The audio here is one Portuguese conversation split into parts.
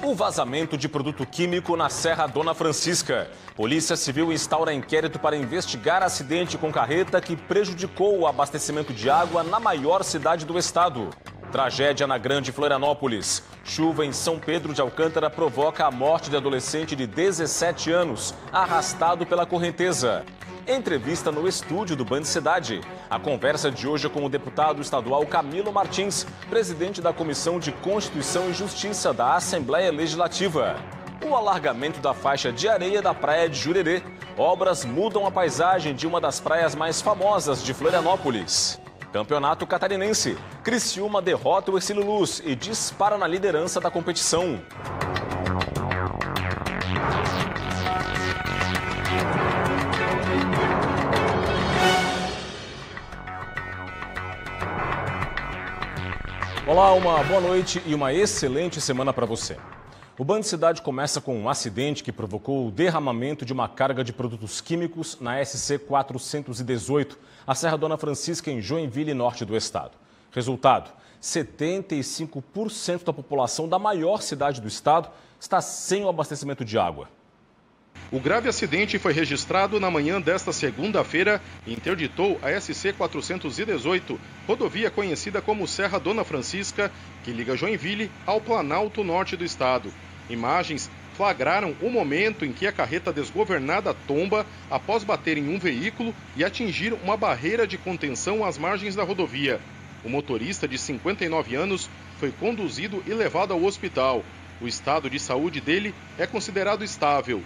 O vazamento de produto químico na Serra Dona Francisca. Polícia Civil instaura inquérito para investigar acidente com carreta que prejudicou o abastecimento de água na maior cidade do estado. Tragédia na Grande Florianópolis. Chuva em São Pedro de Alcântara provoca a morte de adolescente de 17 anos, arrastado pela correnteza. Entrevista no estúdio do Band Cidade. A conversa de hoje é com o deputado estadual Camilo Martins, presidente da Comissão de Constituição e Justiça da Assembleia Legislativa. O alargamento da faixa de areia da praia de Jurerê. Obras mudam a paisagem de uma das praias mais famosas de Florianópolis. Campeonato Catarinense. Criciúma derrota o Ercílio Luz e dispara na liderança da competição. Olá, uma boa noite e uma excelente semana para você. O Band Cidade começa com um acidente que provocou o derramamento de uma carga de produtos químicos na SC 418, a Serra Dona Francisca, em Joinville, norte do estado. Resultado: 75% da população da maior cidade do estado está sem o abastecimento de água. O grave acidente foi registrado na manhã desta segunda-feira e interditou a SC 418, rodovia conhecida como Serra Dona Francisca, que liga Joinville ao Planalto Norte do estado. Imagens flagraram o momento em que a carreta desgovernada tomba após bater em um veículo e atingir uma barreira de contenção às margens da rodovia. O motorista, de 59 anos, foi conduzido e levado ao hospital. O estado de saúde dele é considerado estável.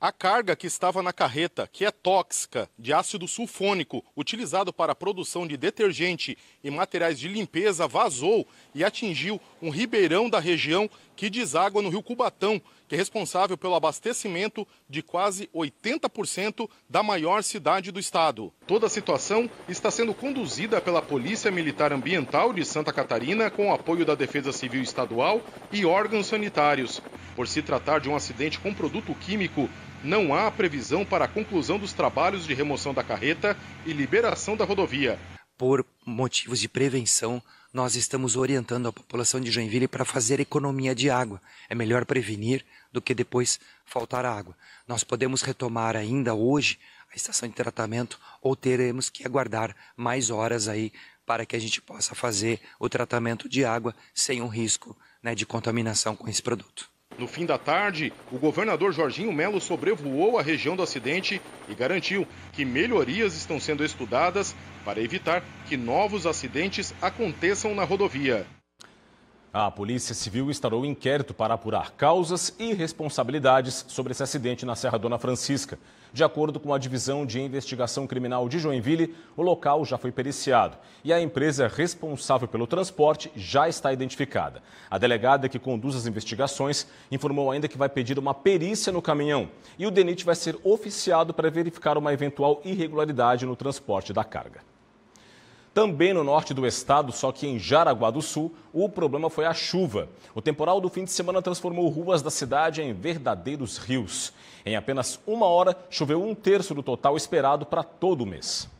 A carga que estava na carreta, que é tóxica, de ácido sulfônico, utilizado para a produção de detergente e materiais de limpeza, vazou e atingiu um ribeirão da região que deságua no rio Cubatão, que é responsável pelo abastecimento de quase 80% da maior cidade do estado. Toda a situação está sendo conduzida pela Polícia Militar Ambiental de Santa Catarina, com o apoio da Defesa Civil Estadual e órgãos sanitários. Por se tratar de um acidente com produto químico, não há previsão para a conclusão dos trabalhos de remoção da carreta e liberação da rodovia. Por motivos de prevenção, nós estamos orientando a população de Joinville para fazer economia de água. É melhor prevenir do que depois faltar água. Nós podemos retomar ainda hoje a estação de tratamento ou teremos que aguardar mais horas aí para que a gente possa fazer o tratamento de água sem um risco, de contaminação com esse produto. No fim da tarde, o governador Jorginho Melo sobrevoou a região do acidente e garantiu que melhorias estão sendo estudadas para evitar que novos acidentes aconteçam na rodovia. A Polícia Civil instaurou inquérito para apurar causas e responsabilidades sobre esse acidente na Serra Dona Francisca. De acordo com a Divisão de Investigação Criminal de Joinville, o local já foi periciado e a empresa responsável pelo transporte já está identificada. A delegada que conduz as investigações informou ainda que vai pedir uma perícia no caminhão e o DENIT vai ser oficiado para verificar uma eventual irregularidade no transporte da carga. Também no norte do estado, só que em Jaraguá do Sul, o problema foi a chuva. O temporal do fim de semana transformou ruas da cidade em verdadeiros rios. Em apenas uma hora, choveu 1/3 do total esperado para todo o mês.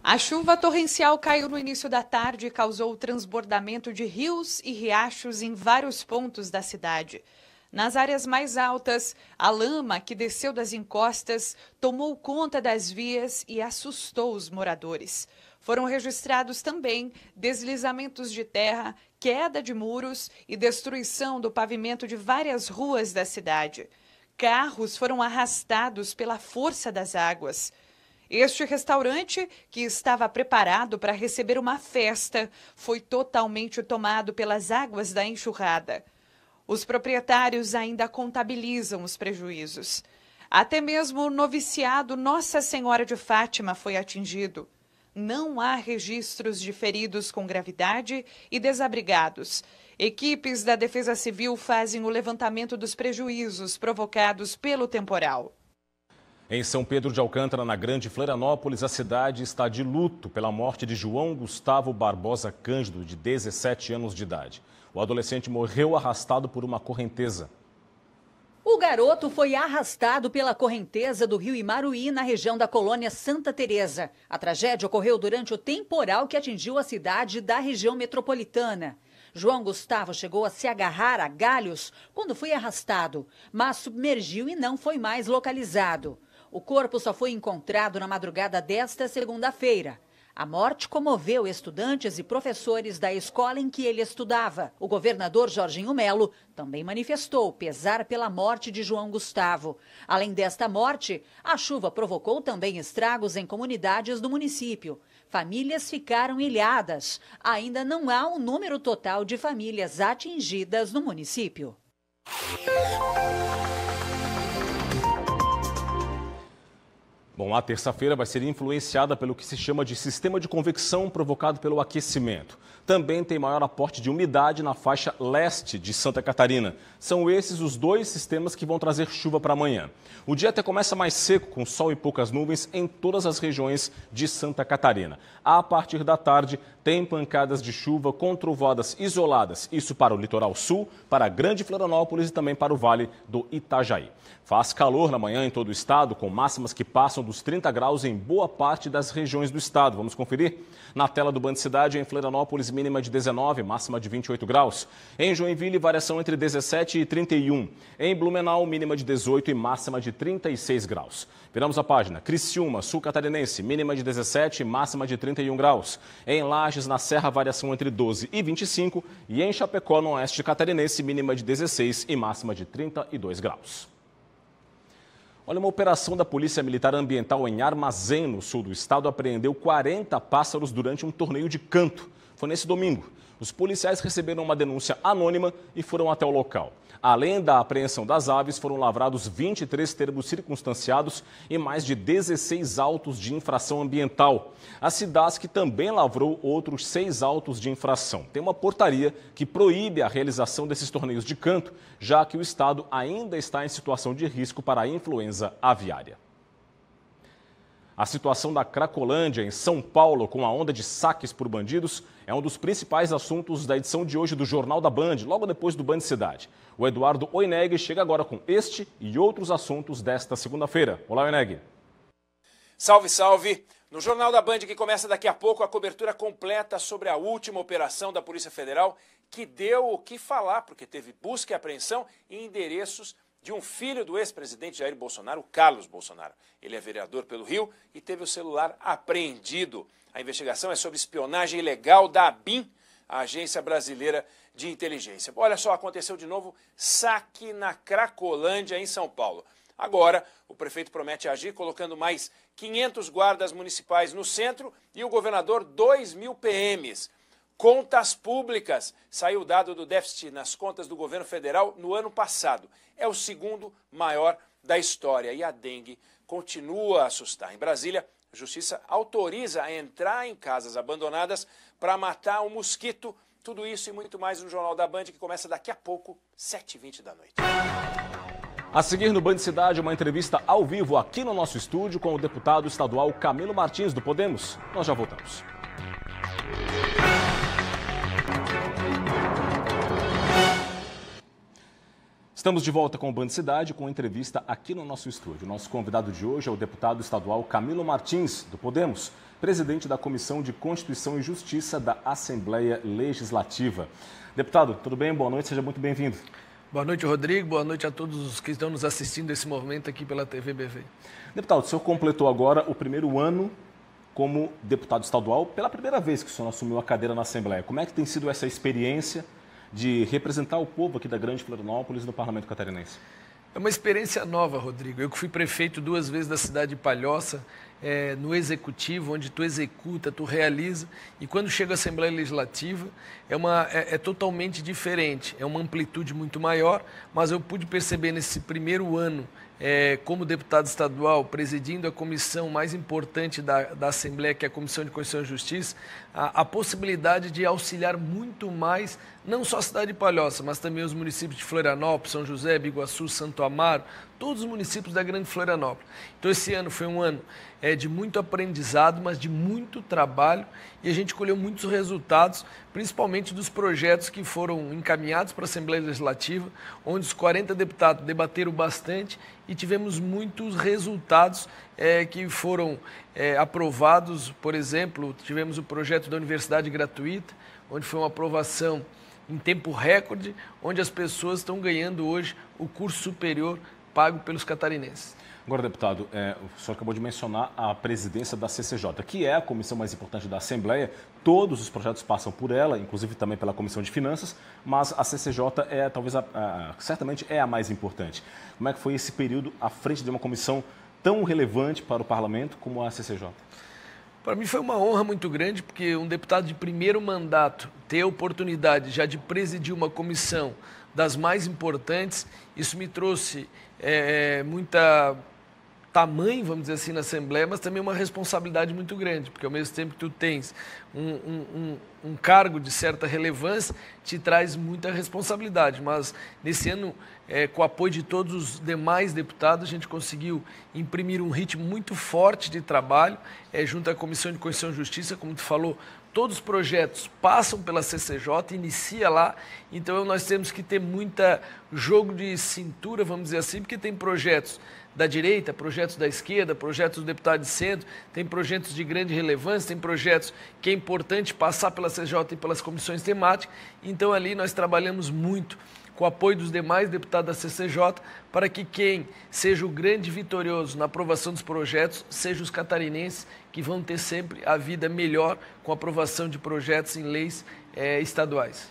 A chuva torrencial caiu no início da tarde e causou o transbordamento de rios e riachos em vários pontos da cidade. Nas áreas mais altas, a lama que desceu das encostas tomou conta das vias e assustou os moradores. Foram registrados também deslizamentos de terra, queda de muros e destruição do pavimento de várias ruas da cidade. Carros foram arrastados pela força das águas. Este restaurante, que estava preparado para receber uma festa, foi totalmente tomado pelas águas da enxurrada. Os proprietários ainda contabilizam os prejuízos. Até mesmo o noviciado Nossa Senhora de Fátima foi atingido. Não há registros de feridos com gravidade e desabrigados. Equipes da Defesa Civil fazem o levantamento dos prejuízos provocados pelo temporal. Em São Pedro de Alcântara, na Grande Florianópolis, a cidade está de luto pela morte de João Gustavo Barbosa Cândido, de 17 anos de idade. O adolescente morreu arrastado por uma correnteza. O garoto foi arrastado pela correnteza do rio Imaruí, na região da colônia Santa Teresa. A tragédia ocorreu durante o temporal que atingiu a cidade da região metropolitana. João Gustavo chegou a se agarrar a galhos quando foi arrastado, mas submergiu e não foi mais localizado. O corpo só foi encontrado na madrugada desta segunda-feira. A morte comoveu estudantes e professores da escola em que ele estudava. O governador Jorginho Melo também manifestou pesar pela morte de João Gustavo. Além desta morte, a chuva provocou também estragos em comunidades do município. Famílias ficaram ilhadas. Ainda não há um número total de famílias atingidas no município. Bom, a terça-feira vai ser influenciada pelo que se chama de sistema de convecção provocado pelo aquecimento. Também tem maior aporte de umidade na faixa leste de Santa Catarina. São esses os dois sistemas que vão trazer chuva para amanhã. O dia até começa mais seco, com sol e poucas nuvens em todas as regiões de Santa Catarina. A partir da tarde, tem pancadas de chuva com trovoadas isoladas. Isso para o litoral sul, para a Grande Florianópolis e também para o Vale do Itajaí. Faz calor na manhã em todo o estado, com máximas que passam dos 30 graus em boa parte das regiões do estado. Vamos conferir? Na tela do Band Cidade, em Florianópolis, mínima de 19, máxima de 28 graus. Em Joinville, variação entre 17 e 31. Em Blumenau, mínima de 18 e máxima de 36 graus. Viramos a página. Criciúma, sul catarinense, mínima de 17 e máxima de 31 graus. Em Lages, na Serra, variação entre 12 e 25. E em Chapecó, no oeste catarinense, mínima de 16 e máxima de 32 graus. Olha, uma operação da Polícia Militar Ambiental em Armazém, no sul do estado, apreendeu 40 pássaros durante um torneio de canto. Foi nesse domingo. Os policiais receberam uma denúncia anônima e foram até o local. Além da apreensão das aves, foram lavrados 23 termos circunstanciados e mais de 16 autos de infração ambiental. A Cidasc também lavrou outros 6 autos de infração. Tem uma portaria que proíbe a realização desses torneios de canto, já que o estado ainda está em situação de risco para a influenza aviária. A situação da Cracolândia, em São Paulo, com a onda de saques por bandidos, é um dos principais assuntos da edição de hoje do Jornal da Band, logo depois do Band Cidade. O Eduardo Oineg chega agora com este e outros assuntos desta segunda-feira. Olá, Oineg. Salve, salve! No Jornal da Band, que começa daqui a pouco, a cobertura completa sobre a última operação da Polícia Federal, que deu o que falar, porque teve busca e apreensão em endereços de um filho do ex-presidente Jair Bolsonaro, o Carlos Bolsonaro. Ele é vereador pelo Rio e teve o celular apreendido. A investigação é sobre espionagem ilegal da ABIN, a Agência Brasileira de Inteligência. Olha só, aconteceu de novo saque na Cracolândia, em São Paulo. Agora, o prefeito promete agir colocando mais 500 guardas municipais no centro e o governador 2.000 PMs. Contas públicas. Saiu o dado do déficit nas contas do governo federal no ano passado. É o segundo maior da história e a dengue continua a assustar. Em Brasília, a Justiça autoriza a entrar em casas abandonadas para matar o mosquito. Tudo isso e muito mais no Jornal da Band, que começa daqui a pouco, 7h20 da noite. A seguir no Band Cidade, uma entrevista ao vivo aqui no nosso estúdio com o deputado estadual Camilo Martins, do Podemos. Nós já voltamos. Estamos de volta com o Band Cidade, com entrevista aqui no nosso estúdio. Nosso convidado de hoje é o deputado estadual Camilo Martins, do Podemos, presidente da Comissão de Constituição e Justiça da Assembleia Legislativa. Deputado, tudo bem? Boa noite, seja muito bem-vindo. Boa noite, Rodrigo. Boa noite a todos os que estão nos assistindo nesse momento aqui pela TV BV. Deputado, o senhor completou agora o primeiro ano como deputado estadual, pela primeira vez que o senhor assumiu a cadeira na Assembleia. Como é que tem sido essa experiência de representar o povo aqui da Grande Florianópolis no Parlamento Catarinense? É uma experiência nova, Rodrigo. Eu que fui prefeito 2 vezes da cidade de Palhoça, no Executivo, onde tu executa, tu realiza, e quando chega à Assembleia Legislativa é totalmente diferente, é uma amplitude muito maior, mas eu pude perceber nesse primeiro ano, como deputado estadual, presidindo a comissão mais importante da Assembleia, que é a Comissão de Constituição e Justiça, a possibilidade de auxiliar muito mais, não só a cidade de Palhoça, mas também os municípios de Florianópolis, São José, Biguaçu, Santo Amaro, todos os municípios da Grande Florianópolis. Então esse ano foi um ano de muito aprendizado, mas de muito trabalho, e a gente colheu muitos resultados, principalmente dos projetos que foram encaminhados para a Assembleia Legislativa, onde os 40 deputados debateram bastante e tivemos muitos resultados que foram aprovados. Por exemplo, tivemos o projeto da Universidade Gratuita, onde foi uma aprovação em tempo recorde, onde as pessoas estão ganhando hoje o curso superior pago pelos catarinenses. Agora, deputado, o senhor acabou de mencionar a presidência da CCJ, que é a comissão mais importante da Assembleia. Todos os projetos passam por ela, inclusive também pela Comissão de Finanças, mas a CCJ talvez certamente é a mais importante. Como é que foi esse período à frente de uma comissão tão relevante para o parlamento como a CCJ? Para mim foi uma honra muito grande, porque um deputado de primeiro mandato ter a oportunidade já de presidir uma comissão das mais importantes, isso me trouxe muita tamanho, vamos dizer assim, na Assembleia, mas também uma responsabilidade muito grande, porque ao mesmo tempo que tu tens um cargo de certa relevância, te traz muita responsabilidade. Mas nesse ano, com o apoio de todos os demais deputados, a gente conseguiu imprimir um ritmo muito forte de trabalho, junto à Comissão de Constituição e Justiça, como tu falou. Todos os projetos passam pela CCJ, inicia lá, então nós temos que ter muita jogo de cintura, vamos dizer assim, porque tem projetos da direita, projetos da esquerda, projetos do deputado de centro, tem projetos de grande relevância, tem projetos que é importante passar pela CCJ e pelas comissões temáticas, então ali nós trabalhamos muito com o apoio dos demais deputados da CCJ, para que quem seja o grande vitorioso na aprovação dos projetos seja os catarinenses, que vão ter sempre a vida melhor com a aprovação de projetos em leis estaduais.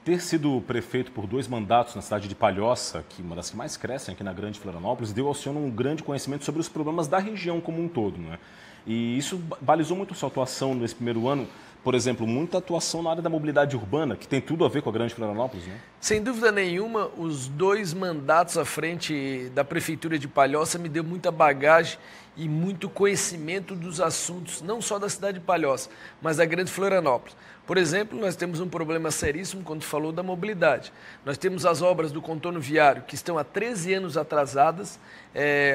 Ter sido prefeito por 2 mandatos na cidade de Palhoça, que é uma das que mais crescem aqui na Grande Florianópolis, deu ao senhor um grande conhecimento sobre os problemas da região como um todo, não é? E isso balizou muito a sua atuação nesse primeiro ano. Por exemplo, muita atuação na área da mobilidade urbana, que tem tudo a ver com a Grande Florianópolis, né? Sem dúvida nenhuma, os 2 mandatos à frente da Prefeitura de Palhoça me deu muita bagagem e muito conhecimento dos assuntos, não só da cidade de Palhoça, mas da Grande Florianópolis. Por exemplo, nós temos um problema seríssimo quando falou da mobilidade. Nós temos as obras do contorno viário que estão há 13 anos atrasadas,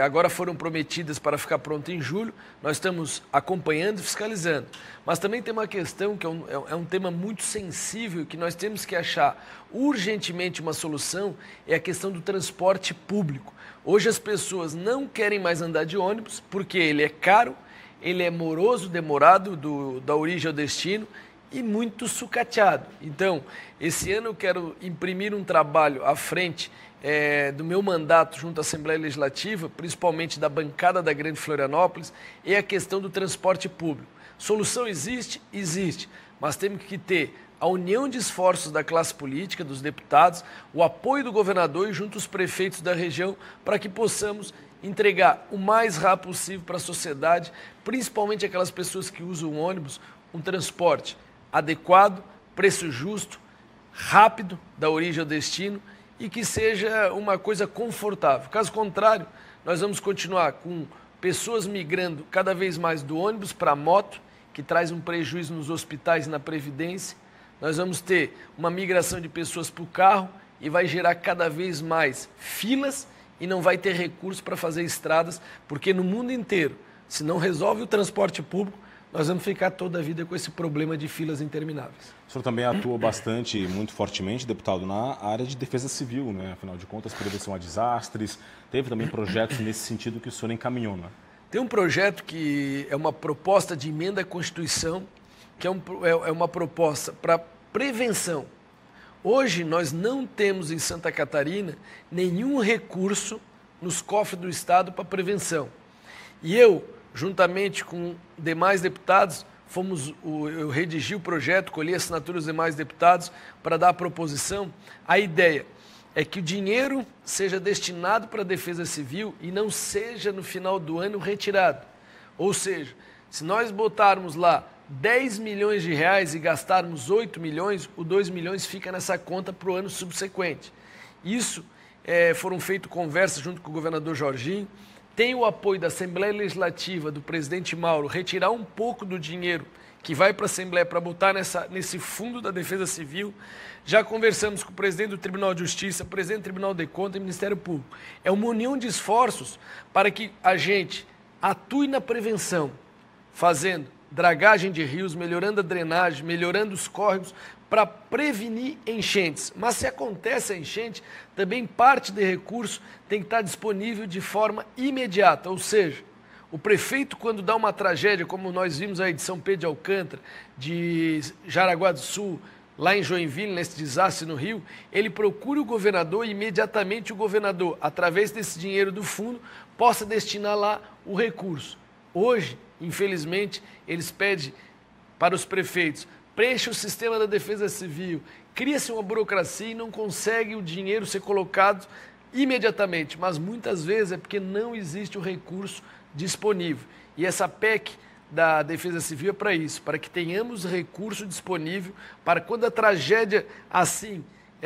agora foram prometidas para ficar pronta em julho, nós estamos acompanhando e fiscalizando. Mas também tem uma questão que é um tema muito sensível, que nós temos que achar urgentemente uma solução, é a questão do transporte público. Hoje as pessoas não querem mais andar de ônibus, porque ele é caro, ele é moroso, demorado da origem ao destino, e muito sucateado. Então, esse ano eu quero imprimir um trabalho à frente do meu mandato junto à Assembleia Legislativa, principalmente da bancada da Grande Florianópolis, é a questão do transporte público. Solução existe? Existe, mas temos que ter a união de esforços da classe política, dos deputados, o apoio do governador e junto aos prefeitos da região, para que possamos entregar o mais rápido possível para a sociedade, principalmente aquelas pessoas que usam ônibus, um transporte adequado, preço justo, rápido, da origem ao destino, e que seja uma coisa confortável. Caso contrário, nós vamos continuar com pessoas migrando cada vez mais do ônibus para a moto, que traz um prejuízo nos hospitais e na previdência. Nós vamos ter uma migração de pessoas para o carro e vai gerar cada vez mais filas e não vai ter recursos para fazer estradas, porque no mundo inteiro, se não resolve o transporte público, nós vamos ficar toda a vida com esse problema de filas intermináveis. O senhor também atua bastante, muito fortemente, deputado, na área de defesa civil, né? Afinal de contas, prevenção a desastres. Teve também projetos nesse sentido que o senhor encaminhou, né? Tem um projeto que é uma proposta de emenda à Constituição, que é uma proposta para prevenção. Hoje nós não temos em Santa Catarina nenhum recurso nos cofres do Estado para prevenção. E eu, juntamente com demais deputados, eu redigi o projeto, colhi assinaturas dos demais deputados para dar a proposição. A ideia é que o dinheiro seja destinado para a defesa civil e não seja no final do ano retirado. Ou seja, se nós botarmos lá 10 milhões de reais e gastarmos 8 milhões, o 2 milhões fica nessa conta para o ano subsequente. Isso foram feitas conversas junto com o governador Jorginho. Tem o apoio da Assembleia Legislativa, do presidente Mauro, retirar um pouco do dinheiro que vai para a Assembleia para botar nesse fundo da Defesa Civil. Já conversamos com o presidente do Tribunal de Justiça, presidente do Tribunal de Contas e Ministério Público. É uma união de esforços para que a gente atue na prevenção, fazendo dragagem de rios, melhorando a drenagem, melhorando os córregos, para prevenir enchentes. Mas se acontece a enchente, também parte de recurso tem que estar disponível de forma imediata, ou seja, o prefeito, quando dá uma tragédia, como nós vimos aí de São Pedro de Alcântara, de Jaraguá do Sul, lá em Joinville, nesse desastre no Rio, ele procure o governador e imediatamente o governador, através desse dinheiro do fundo, possa destinar lá o recurso. Hoje, infelizmente, eles pedem para os prefeitos, preencha o sistema da Defesa Civil, cria-se uma burocracia e não consegue o dinheiro ser colocado imediatamente, mas muitas vezes é porque não existe o recurso disponível. E essa PEC da Defesa Civil é para isso, para que tenhamos recurso disponível, para quando a tragédia assim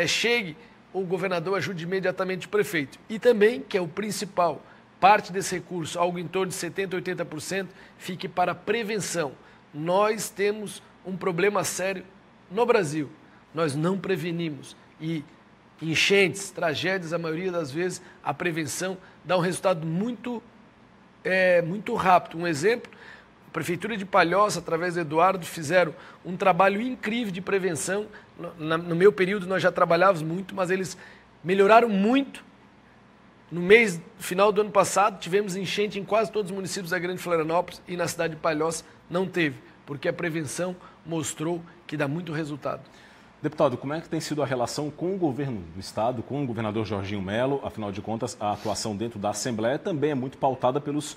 chegue, o governador ajude imediatamente o prefeito. E também, que é o principal, parte desse recurso, algo em torno de 70%, 80%, fique para prevenção. Nós temos um problema sério no Brasil, nós não prevenimos e enchentes, tragédias, a maioria das vezes, a prevenção dá um resultado muito rápido. Um exemplo, a Prefeitura de Palhoça, através do Eduardo, fizeram um trabalho incrível de prevenção. No meu período nós já trabalhávamos muito, mas eles melhoraram muito. No final do ano passado, tivemos enchente em quase todos os municípios da Grande Florianópolis e na cidade de Palhoça não teve, porque a prevenção mostrou que dá muito resultado. Deputado, como é que tem sido a relação com o governo do Estado, com o governador Jorginho Melo? Afinal de contas, a atuação dentro da Assembleia também é muito pautada pelos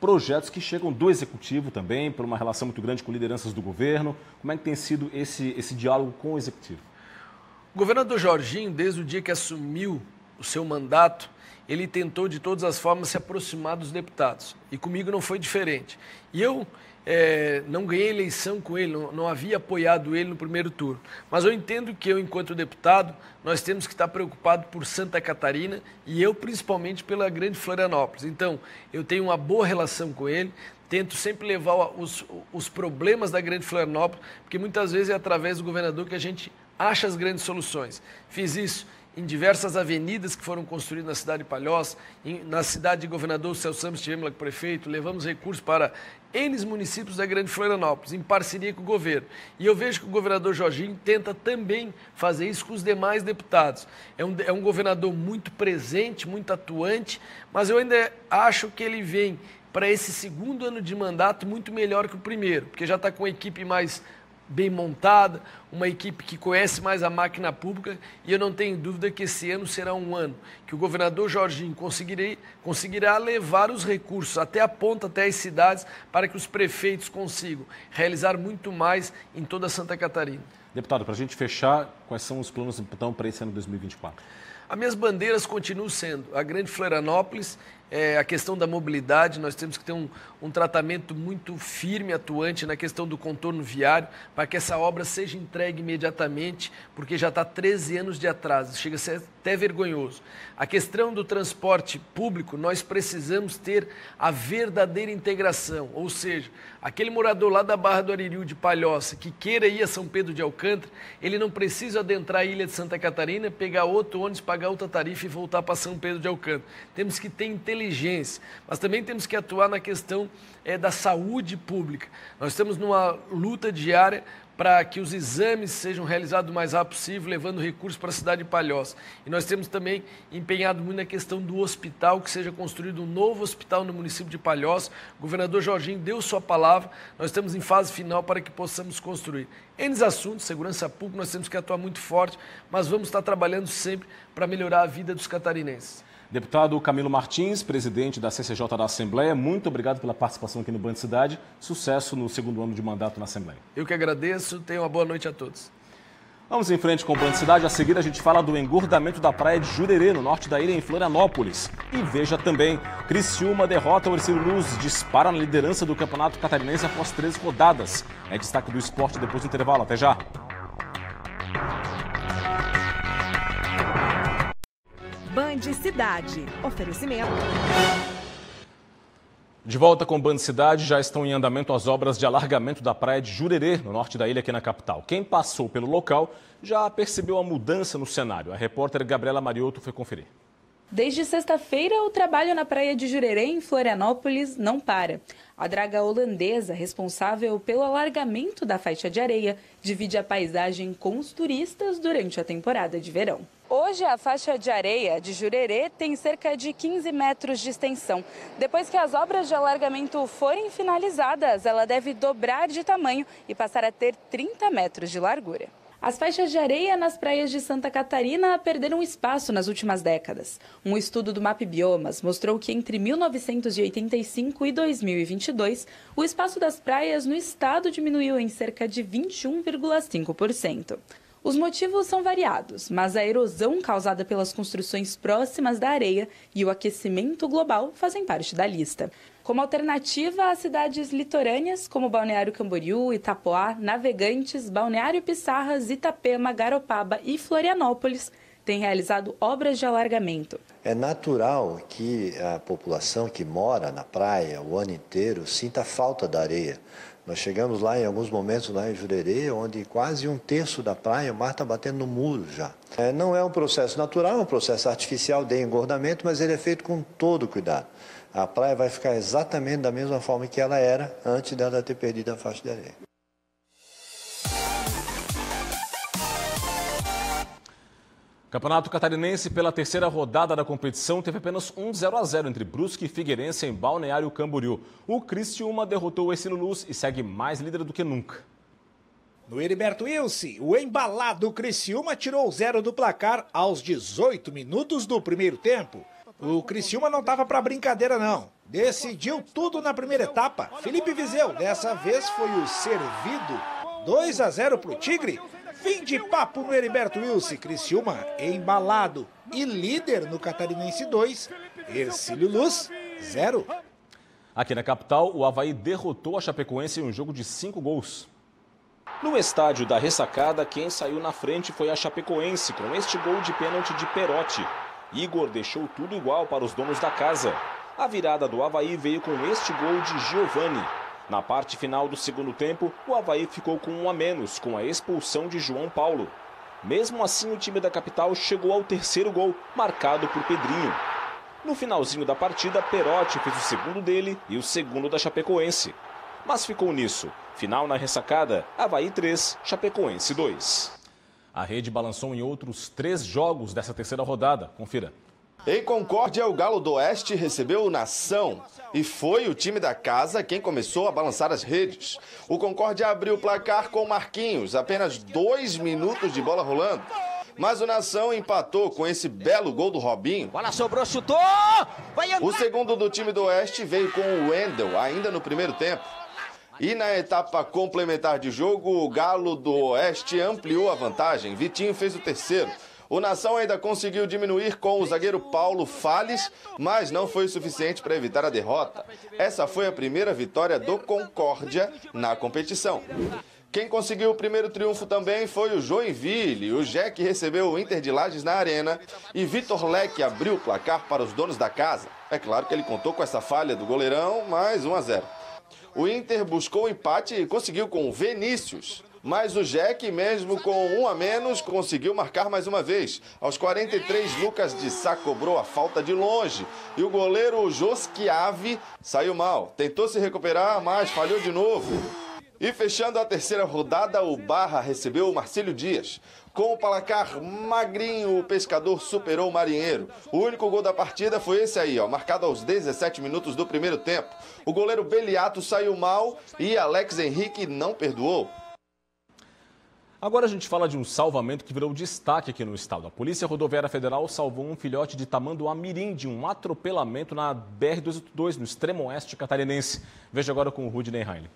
projetos que chegam do Executivo também, por uma relação muito grande com lideranças do governo. Como é que tem sido esse diálogo com o Executivo? O governador Jorginho, desde o dia que assumiu o seu mandato, ele tentou de todas as formas se aproximar dos deputados. E comigo não foi diferente. E eu não ganhei eleição com ele, não havia apoiado ele no primeiro turno. Mas eu entendo que eu, enquanto deputado, nós temos que estar preocupados por Santa Catarina e eu, principalmente, pela Grande Florianópolis. Então, eu tenho uma boa relação com ele, tento sempre levar os problemas da Grande Florianópolis, porque muitas vezes é através do governador que a gente acha as grandes soluções. Fiz isso em diversas avenidas que foram construídas na cidade de Palhoça, na cidade de Governador Celso Ramos, estivemos lá com o prefeito, levamos recursos para N municípios da Grande Florianópolis, em parceria com o governo. E eu vejo que o governador Jorginho tenta também fazer isso com os demais deputados. É um governador muito presente, muito atuante, mas eu ainda acho que ele vem para esse segundo ano de mandato muito melhor que o primeiro, porque já está com a equipe mais bem montada, uma equipe que conhece mais a máquina pública e eu não tenho dúvida que esse ano será um ano que o governador Jorginho conseguirá levar os recursos até a ponta, até as cidades, para que os prefeitos consigam realizar muito mais em toda Santa Catarina. Deputado, para a gente fechar, quais são os planos então para esse ano de 2024? As minhas bandeiras continuam sendo a Grande Florianópolis, a questão da mobilidade, nós temos que ter um tratamento muito firme, atuante na questão do contorno viário, para que essa obra seja entregue imediatamente, porque já está 13 anos de atraso, chega a ser até vergonhoso. A questão do transporte público, nós precisamos ter a verdadeira integração, ou seja, aquele morador lá da Barra do Aririu de Palhoça, que queira ir a São Pedro de Alcântara, ele não precisa adentrar a ilha de Santa Catarina, pegar outro ônibus, pagar outra tarifa e voltar para São Pedro de Alcântara. Temos que ter inteligência, mas também temos que atuar na questão da saúde pública. Nós estamos numa luta diária para que os exames sejam realizados o mais rápido possível, levando recursos para a cidade de Palhoça. E nós temos também empenhado muito na questão do hospital, que seja construído um novo hospital no município de Palhoça. O governador Jorginho deu sua palavra, nós estamos em fase final para que possamos construir. N assuntos, segurança pública, nós temos que atuar muito forte, mas vamos estar trabalhando sempre para melhorar a vida dos catarinenses. Deputado Camilo Martins, presidente da CCJ da Assembleia, muito obrigado pela participação aqui no Band Cidade. Sucesso no segundo ano de mandato na Assembleia. Eu que agradeço, tenham uma boa noite a todos. Vamos em frente com o Band Cidade. A seguir a gente fala do engordamento da praia de Jurerê, no norte da ilha, em Florianópolis. E veja também, Criciúma derrota o Ercílio Luz, dispara na liderança do Campeonato Catarinense após 13 rodadas. É destaque do esporte depois do intervalo. Até já. Band Cidade. Oferecimento. De volta com o Band Cidade, já estão em andamento as obras de alargamento da praia de Jurerê, no norte da ilha, aqui na capital. Quem passou pelo local já percebeu a mudança no cenário. A repórter Gabriela Mariotto foi conferir. Desde sexta-feira, o trabalho na praia de Jurerê, em Florianópolis, não para. A draga holandesa, responsável pelo alargamento da faixa de areia, divide a paisagem com os turistas durante a temporada de verão. Hoje, a faixa de areia de Jurerê tem cerca de 15 metros de extensão. Depois que as obras de alargamento forem finalizadas, ela deve dobrar de tamanho e passar a ter 30 metros de largura. As faixas de areia nas praias de Santa Catarina perderam espaço nas últimas décadas. Um estudo do MAP Biomas mostrou que entre 1985 e 2022, o espaço das praias no estado diminuiu em cerca de 21,5%. Os motivos são variados, mas a erosão causada pelas construções próximas da areia e o aquecimento global fazem parte da lista. Como alternativa às cidades litorâneas, como Balneário Camboriú, Itapoá, Navegantes, Balneário Pissarras, Itapema, Garopaba e Florianópolis, tem realizado obras de alargamento. É natural que a população que mora na praia o ano inteiro sinta falta da areia. Nós chegamos lá em alguns momentos lá em Jurerê, onde quase 1/3 da praia o mar está batendo no muro já. Não é um processo natural, é um processo artificial de engordamento, mas ele é feito com todo cuidado. A praia vai ficar exatamente da mesma forma que ela era antes dela ter perdido a faixa de areia. Campeonato Catarinense, pela terceira rodada da competição, teve apenas um 0-0 entre Brusque e Figueirense em Balneário Camboriú. O Criciúma derrotou o Ercílio Luz e segue mais líder do que nunca. No Heriberto Wilson, o embalado Criciúma tirou 0 do placar aos 18 minutos do primeiro tempo. O Criciúma não estava para brincadeira não. Decidiu tudo na primeira etapa. Felipe Vizeu, dessa vez foi o servido. 2-0 para o Tigre. Fim de papo no Heriberto Wilson, Criciúma embalado e líder no Catarinense 2, Ercílio Luz 0. Aqui na capital, o Avaí derrotou a Chapecoense em um jogo de 5 gols. No estádio da Ressacada, quem saiu na frente foi a Chapecoense, com este gol de pênalti de Perotti. Igor deixou tudo igual para os donos da casa. A virada do Avaí veio com este gol de Giovani. Na parte final do segundo tempo, o Avaí ficou com 1 a menos, com a expulsão de João Paulo. Mesmo assim, o time da capital chegou ao terceiro gol, marcado por Pedrinho. No finalzinho da partida, Perotti fez o segundo dele e o segundo da Chapecoense. Mas ficou nisso. Final na Ressacada, Avaí 3, Chapecoense 2. A rede balançou em outros 3 jogos dessa terceira rodada. Confira. Em Concórdia, o Galo do Oeste recebeu o Nação e foi o time da casa quem começou a balançar as redes. O Concórdia abriu o placar com Marquinhos, apenas 2 minutos de bola rolando. Mas o Nação empatou com esse belo gol do Robinho. Bola sobrou, chutou! O segundo do time do Oeste veio com o Wendel, ainda no primeiro tempo. E na etapa complementar de jogo, o Galo do Oeste ampliou a vantagem. Vitinho fez o terceiro. O Nação ainda conseguiu diminuir com o zagueiro Paulo Fales, mas não foi suficiente para evitar a derrota. Essa foi a primeira vitória do Concórdia na competição. Quem conseguiu o primeiro triunfo também foi o Joinville. O Jack recebeu o Inter de Lages na arena e Vitor Leque abriu o placar para os donos da casa. É claro que ele contou com essa falha do goleirão, mais 1-0. O Inter buscou o empate e conseguiu com o Vinícius. Mas o Jack, mesmo com 1 a menos, conseguiu marcar mais uma vez. Aos 43, Lucas de Sá cobrou a falta de longe. E o goleiro Josquiave saiu mal. Tentou se recuperar, mas falhou de novo. E fechando a terceira rodada, o Barra recebeu o Marcílio Dias. Com o placar magrinho, o Pescador superou o Marinheiro. O único gol da partida foi esse aí, marcado aos 17 minutos do primeiro tempo. O goleiro Beliato saiu mal e Alex Henrique não perdoou. Agora a gente fala de um salvamento que virou destaque aqui no estado. A Polícia Rodoviária Federal salvou um filhote de tamanduá-mirim de um atropelamento na BR-282, no extremo oeste catarinense. Veja agora com o Rudney Heine.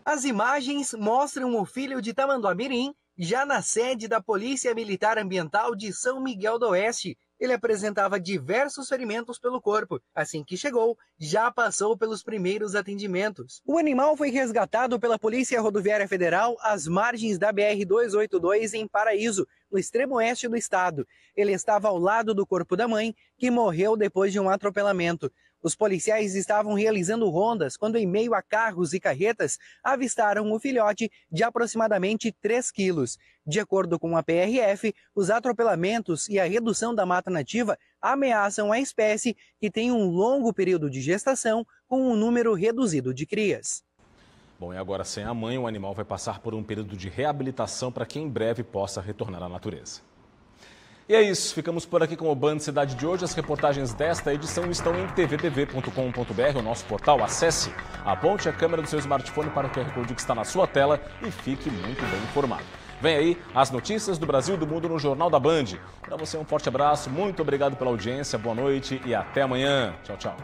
As imagens mostram o filho de tamanduá-mirim já na sede da Polícia Militar Ambiental de São Miguel do Oeste. Ele apresentava diversos ferimentos pelo corpo. Assim que chegou, já passou pelos primeiros atendimentos. O animal foi resgatado pela Polícia Rodoviária Federal às margens da BR-282 em Paraíso, no extremo oeste do estado. Ele estava ao lado do corpo da mãe, que morreu depois de um atropelamento. Os policiais estavam realizando rondas quando, em meio a carros e carretas, avistaram o filhote de aproximadamente 3 quilos. De acordo com a PRF, os atropelamentos e a redução da mata nativa ameaçam a espécie, que tem um longo período de gestação com um número reduzido de crias. Bom, e agora sem a mãe, o animal vai passar por um período de reabilitação para que em breve possa retornar à natureza. E é isso, ficamos por aqui com o Band Cidade de hoje. As reportagens desta edição estão em tvtv.com.br, o nosso portal. Acesse, aponte a câmera do seu smartphone para o QR Code que está na sua tela e fique muito bem informado. Vem aí as notícias do Brasil e do mundo no Jornal da Band. Para você um forte abraço, muito obrigado pela audiência, boa noite e até amanhã. Tchau, tchau.